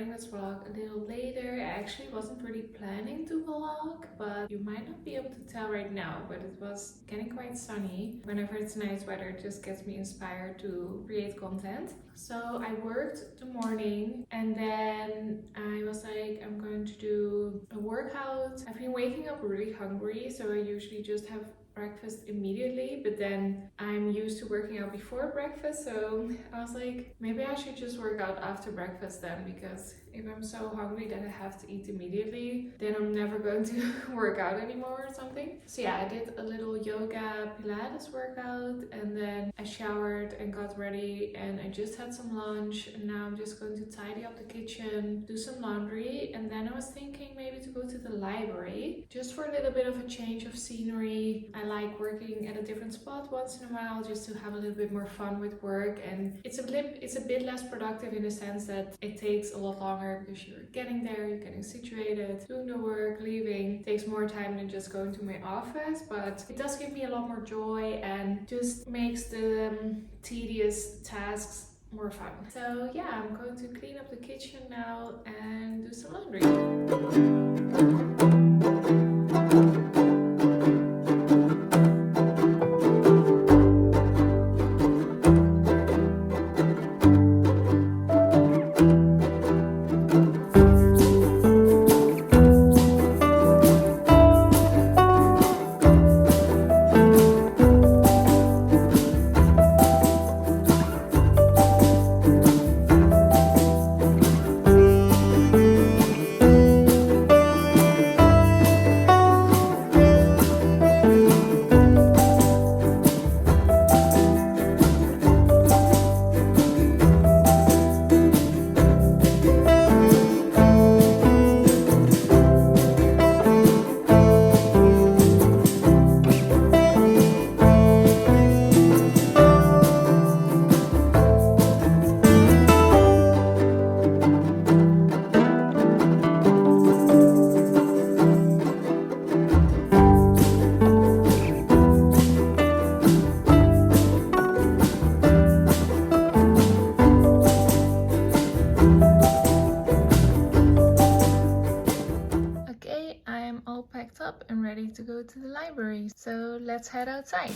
starting this vlog a little later. I actually wasn't really planning to vlog, but you might not be able to tell right now, but it was getting quite sunny. Whenever it's nice weather, it just gets me inspired to create content. So I worked the morning and then I was like, I'm going to do a workout. I've been waking up really hungry, so I usually just have breakfast immediately, but then I'm used to working out before breakfast, so I was like, maybe I should just work out after breakfast then, because if I'm so hungry that I have to eat immediately, then I'm never going to work out anymore or something. So yeah, I did a little yoga Pilates workout, and then I showered and got ready, and I just had some lunch, and now I'm just going to tidy up the kitchen, do some laundry, and then I was thinking maybe to go to the library just for a little bit of a change of scenery. I like working at a different spot once in a while just to have a little bit more fun with work, and it's a bit less productive in the sense that it takes a lot longer because you're getting there, you're getting situated, doing the work, leaving. It takes more time than just going to my office, but it does give me a lot more joy and just makes the tedious tasks more fun. So yeah, I'm going to clean up the kitchen now and do some laundry. Up and ready to go to the library, so let's head outside.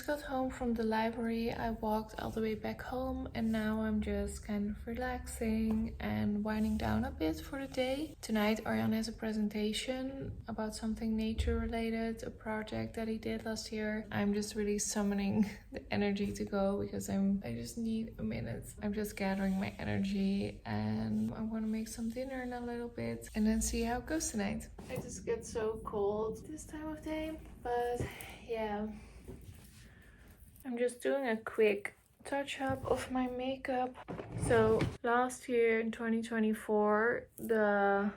got home from the library, I walked all the way back home, and now I'm just kind of relaxing and winding down a bit for the day. Tonight Arjan has a presentation about something nature related, a project that he did last year. I'm just really summoning the energy to go because I just need a minute. I'm just gathering my energy and I want to make some dinner in a little bit and then see how it goes tonight. I just get so cold this time of day, but yeah. I'm just doing a quick touch up of my makeup. So last year in 2024, the,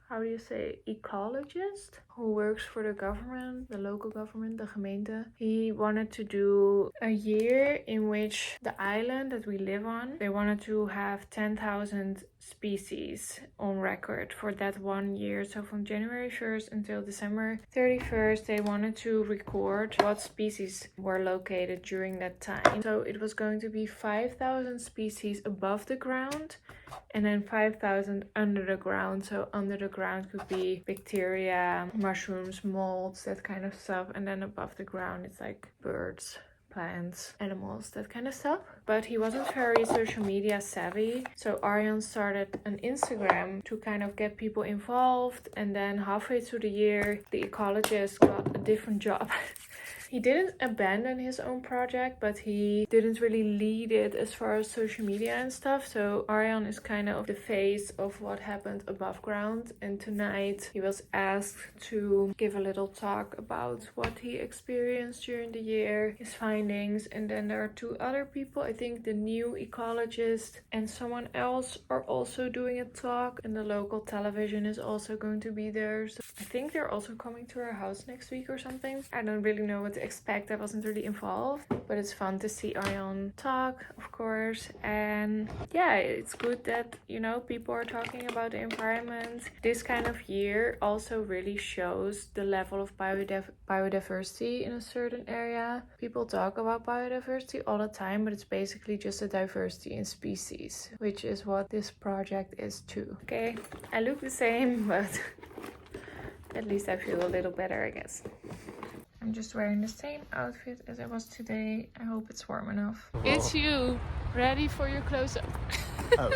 ecologist who works for the government, the local government, the gemeente, he wanted to do a year in which the island that we live on, they wanted to have 10,000 species on record for that 1 year. So from January 1st until December 31st, they wanted to record what species were located during that time. So it was going to be 5,000 species above the ground and then 5,000 under the ground. So under the ground could be bacteria, mushrooms, molds, that kind of stuff. And then above the ground, it's like birds, plants, animals, that kind of stuff. But he wasn't very social media savvy. So Arjan started an Instagram to kind of get people involved. And then halfway through the year, the ecologist got a different job. He didn't abandon his own project, but he didn't really lead it as far as social media and stuff. So Arjan is kind of the face of what happened above ground. And tonight he was asked to give a little talk about what he experienced during the year, his findings. And then there are 2 other people. I think the new ecologist and someone else are also doing a talk. And the local television is also going to be there. So I think they're also coming to our house next week or something. I don't really know what to expect. I wasn't really involved, but it's fun to see Arjan talk, of course. And yeah, it's good that, you know, people are talking about the environment. This kind of year also really shows the level of biodiversity in a certain area. People talk about biodiversity all the time, but it's basically just a diversity in species, which is what this project is too. Okay, I look the same, but at least I feel a little better, I guess. I'm just wearing the same outfit as I was today. I hope it's warm enough. Oh. It's you, ready for your close-up. Oh.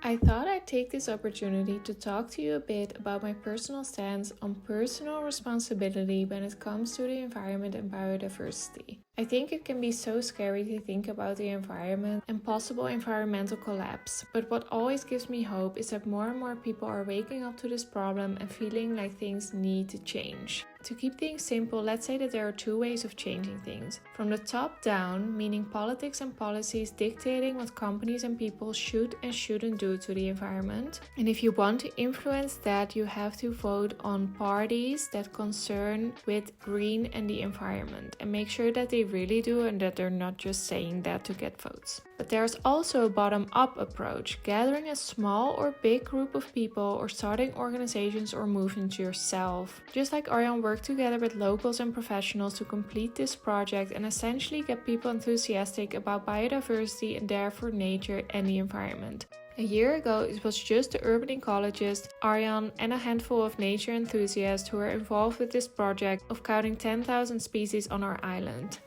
I thought I'd take this opportunity to talk to you a bit about my personal stance on personal responsibility when it comes to the environment and biodiversity. I think it can be so scary to think about the environment and possible environmental collapse, but what always gives me hope is that more and more people are waking up to this problem and feeling like things need to change. To keep things simple, let's say that there are 2 ways of changing things. From the top down, meaning politics and policies dictating what companies and people should and shouldn't do to the environment. And if you want to influence that, you have to vote on parties that concern with green and the environment and make sure that they really do and that they're not just saying that to get votes. But there's also a bottom-up approach, gathering a small or big group of people or starting organizations or movements yourself. Just like Arjan worked together with locals and professionals to complete this project and essentially get people enthusiastic about biodiversity and therefore nature and the environment. A year ago, it was just the urban ecologist, Arjan, and a handful of nature enthusiasts who were involved with this project of counting 10,000 species on our island.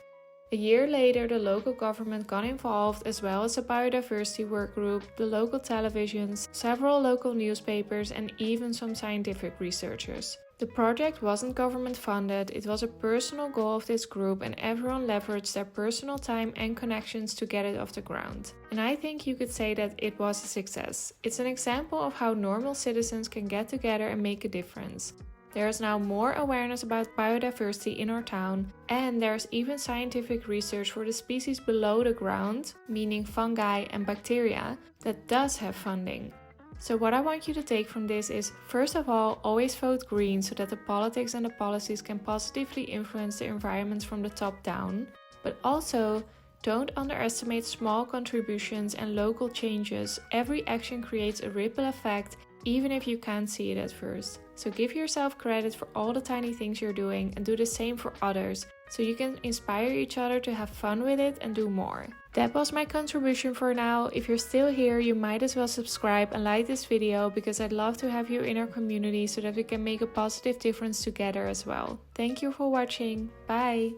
A year later, the local government got involved, as well as a biodiversity work group, the local televisions, several local newspapers, and even some scientific researchers. The project wasn't government funded, it was a personal goal of this group, and everyone leveraged their personal time and connections to get it off the ground. And I think you could say that it was a success. It's an example of how normal citizens can get together and make a difference. There is now more awareness about biodiversity in our town, and there's even scientific research for the species below the ground, meaning fungi and bacteria, that does have funding. So what I want you to take from this is, first of all, always vote green so that the politics and the policies can positively influence the environment from the top down. But also, don't underestimate small contributions and local changes. Every action creates a ripple effect, even if you can't see it at first. So give yourself credit for all the tiny things you're doing and do the same for others, so you can inspire each other to have fun with it and do more. That was my contribution for now. If you're still here, you might as well subscribe and like this video, because I'd love to have you in our community so that we can make a positive difference together as well. Thank you for watching. Bye!